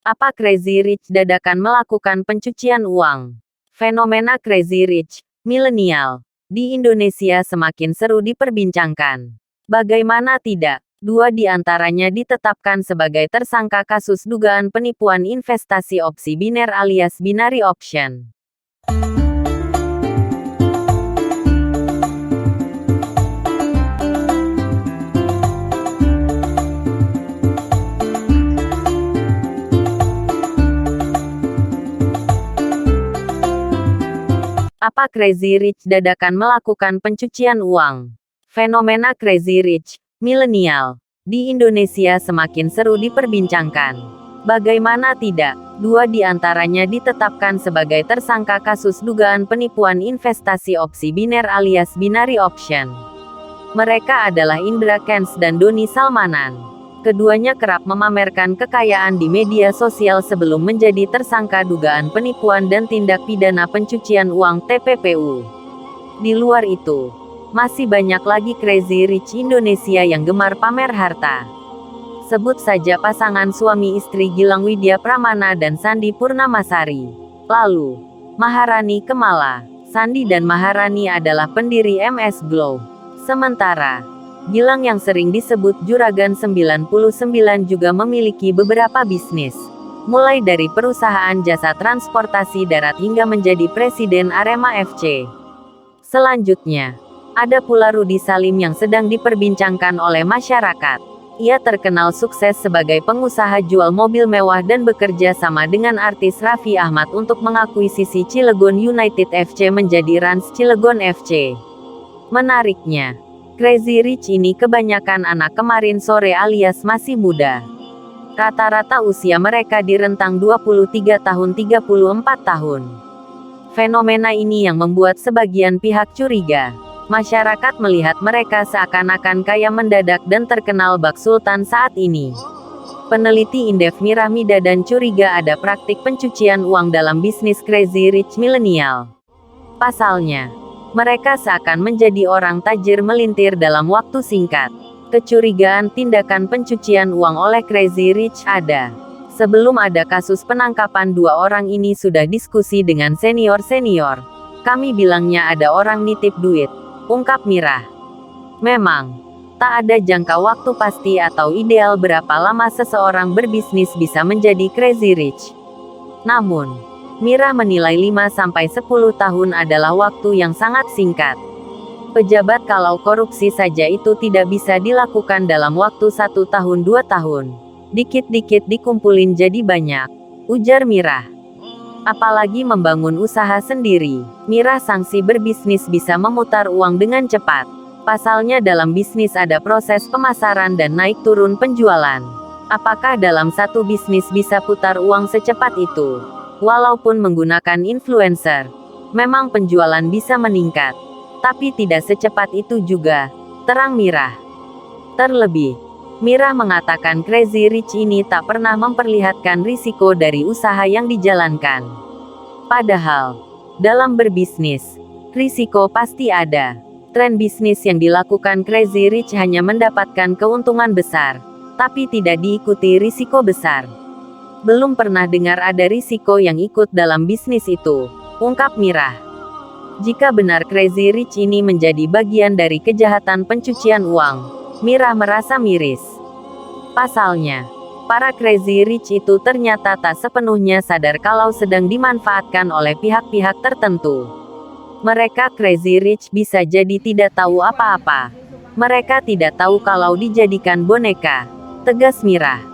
Apa Crazy Rich dadakan melakukan pencucian uang? Fenomena Crazy Rich milenial di Indonesia semakin seru diperbincangkan. Bagaimana tidak, dua di antaranya ditetapkan sebagai tersangka kasus dugaan penipuan investasi opsi biner alias binary option. Apa Crazy Rich dadakan melakukan pencucian uang? Fenomena Crazy Rich milenial di Indonesia semakin seru diperbincangkan. Bagaimana tidak, dua di antaranya ditetapkan sebagai tersangka kasus dugaan penipuan investasi opsi biner alias binary option. Mereka adalah Indra Kents dan Doni Salmanan. Keduanya kerap memamerkan kekayaan di media sosial sebelum menjadi tersangka dugaan penipuan dan tindak pidana pencucian uang (TPPU). Di luar itu, masih banyak lagi Crazy Rich Indonesia yang gemar pamer harta. Sebut saja pasangan suami istri Gilang Widya Pramana dan Sandi Purnamasari. Lalu, Maharani Kemala. Sandi dan Maharani adalah pendiri MS Glow. Sementara Gilang yang sering disebut Juragan 99 juga memiliki beberapa bisnis. Mulai dari perusahaan jasa transportasi darat hingga menjadi presiden Arema FC. Selanjutnya, ada pula Rudy Salim yang sedang diperbincangkan oleh masyarakat. Ia terkenal sukses sebagai pengusaha jual mobil mewah dan bekerja sama dengan artis Raffi Ahmad untuk mengakuisisi Cilegon United FC menjadi Rans Cilegon FC. Menariknya, Crazy Rich ini kebanyakan anak kemarin sore alias masih muda. Rata-rata usia mereka di rentang 23 tahun 34 tahun. Fenomena ini yang membuat sebagian pihak curiga. Masyarakat melihat mereka seakan-akan kaya mendadak dan terkenal bak sultan saat ini. Peneliti Indef Miramida dan curiga ada praktik pencucian uang dalam bisnis Crazy Rich milenial. Pasalnya, mereka seakan menjadi orang tajir melintir dalam waktu singkat. Kecurigaan tindakan pencucian uang oleh Crazy Rich ada. Sebelum ada kasus penangkapan dua orang ini sudah diskusi dengan senior-senior. Kami bilangnya ada orang nitip duit, ungkap Mirah. Memang, tak ada jangka waktu pasti atau ideal berapa lama seseorang berbisnis bisa menjadi Crazy Rich. Namun, Mirah menilai 5-10 tahun adalah waktu yang sangat singkat. Pejabat kalau korupsi saja itu tidak bisa dilakukan dalam waktu 1 tahun 2 tahun. Dikit-dikit dikumpulin jadi banyak, ujar Mirah. Apalagi membangun usaha sendiri. Mirah sanksi berbisnis bisa memutar uang dengan cepat. Pasalnya dalam bisnis ada proses pemasaran dan naik turun penjualan. Apakah dalam satu bisnis bisa putar uang secepat itu? Walaupun menggunakan influencer, memang penjualan bisa meningkat. Tapi tidak secepat itu juga, terang Mirah. Terlebih, Mirah mengatakan Crazy Rich ini tak pernah memperlihatkan risiko dari usaha yang dijalankan. Padahal, dalam berbisnis, risiko pasti ada. Tren bisnis yang dilakukan Crazy Rich hanya mendapatkan keuntungan besar, tapi tidak diikuti risiko besar. Belum pernah dengar ada risiko yang ikut dalam bisnis itu, ungkap Mirah. Jika benar Crazy Rich ini menjadi bagian dari kejahatan pencucian uang, Mirah merasa miris. Pasalnya, para Crazy Rich itu ternyata tak sepenuhnya sadar kalau sedang dimanfaatkan oleh pihak-pihak tertentu. Mereka Crazy Rich bisa jadi tidak tahu apa-apa. Mereka tidak tahu kalau dijadikan boneka, tegas Mirah.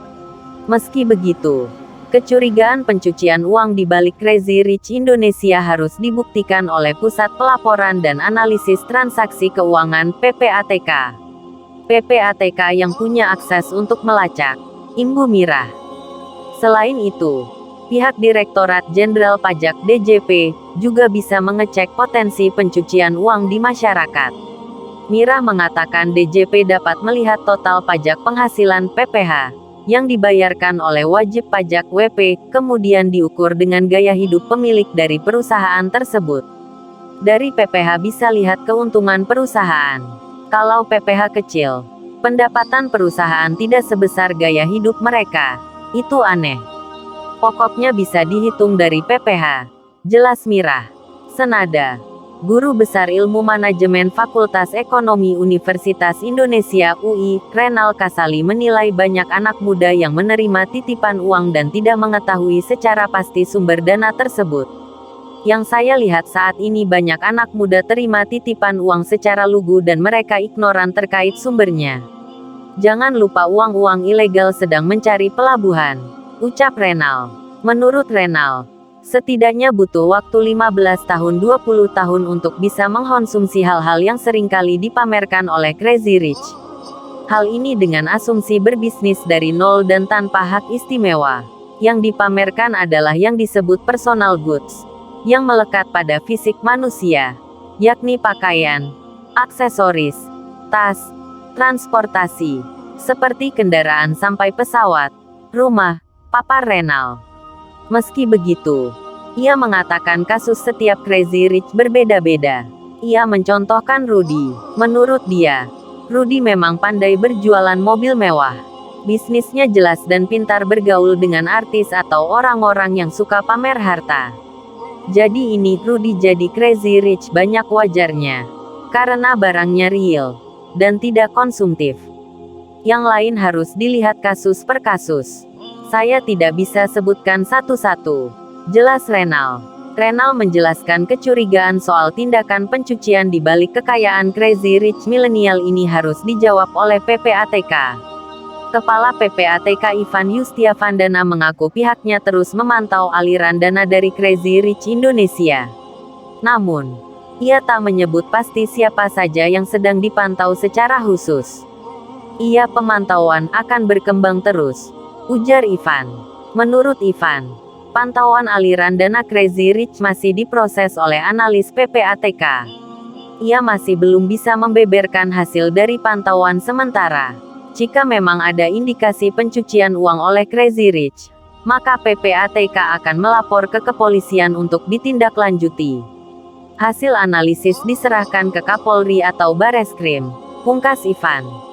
Meski begitu, kecurigaan pencucian uang di balik Crazy Rich Indonesia harus dibuktikan oleh Pusat Pelaporan dan Analisis Transaksi Keuangan (PPATK). PPATK yang punya akses untuk melacak, imbu Mirah. Selain itu, pihak Direktorat Jenderal Pajak (DJP) juga bisa mengecek potensi pencucian uang di masyarakat. Mirah mengatakan DJP dapat melihat total pajak penghasilan (PPH) yang dibayarkan oleh wajib pajak (WP), kemudian diukur dengan gaya hidup pemilik dari perusahaan tersebut. Dari PPH bisa lihat keuntungan perusahaan. Kalau PPH kecil, pendapatan perusahaan tidak sebesar gaya hidup mereka. Itu aneh. Pokoknya bisa dihitung dari PPh. Jelas Mirah. Senada. Guru Besar Ilmu Manajemen Fakultas Ekonomi Universitas Indonesia UI, Renal Kasali menilai banyak anak muda yang menerima titipan uang dan tidak mengetahui secara pasti sumber dana tersebut. Yang saya lihat saat ini banyak anak muda terima titipan uang secara lugu dan mereka ignoran terkait sumbernya. Jangan lupa uang-uang ilegal sedang mencari pelabuhan, ucap Renal. Menurut Renal, setidaknya butuh waktu 15 tahun 20 tahun untuk bisa mengkonsumsi hal-hal yang seringkali dipamerkan oleh Crazy Rich. Hal ini dengan asumsi berbisnis dari nol dan tanpa hak istimewa. Yang dipamerkan adalah yang disebut personal goods, yang melekat pada fisik manusia, yakni pakaian, aksesoris, tas, transportasi, seperti kendaraan sampai pesawat, rumah, papar Renal. Meski begitu, ia mengatakan kasus setiap Crazy Rich berbeda-beda. Ia mencontohkan Rudy. Menurut dia, Rudy memang pandai berjualan mobil mewah. Bisnisnya jelas dan pintar bergaul dengan artis atau orang-orang yang suka pamer harta. Jadi ini Rudy jadi Crazy Rich banyak wajarnya. Karena barangnya real dan tidak konsumtif. Yang lain harus dilihat kasus per kasus. Saya tidak bisa sebutkan satu-satu. Jelas Renal. Renal menjelaskan kecurigaan soal tindakan pencucian di balik kekayaan Crazy Rich milenial ini harus dijawab oleh PPATK. Kepala PPATK Ivan Yustiavandana mengaku pihaknya terus memantau aliran dana dari Crazy Rich Indonesia. Namun, ia tak menyebut pasti siapa saja yang sedang dipantau secara khusus. Ia pemantauan akan berkembang terus, ujar Ivan. Menurut Ivan, pantauan aliran dana Crazy Rich masih diproses oleh analis PPATK. Ia masih belum bisa membeberkan hasil dari pantauan sementara. Jika memang ada indikasi pencucian uang oleh Crazy Rich, maka PPATK akan melapor ke kepolisian untuk ditindaklanjuti. Hasil analisis diserahkan ke Kapolri atau Bareskrim, pungkas Ivan.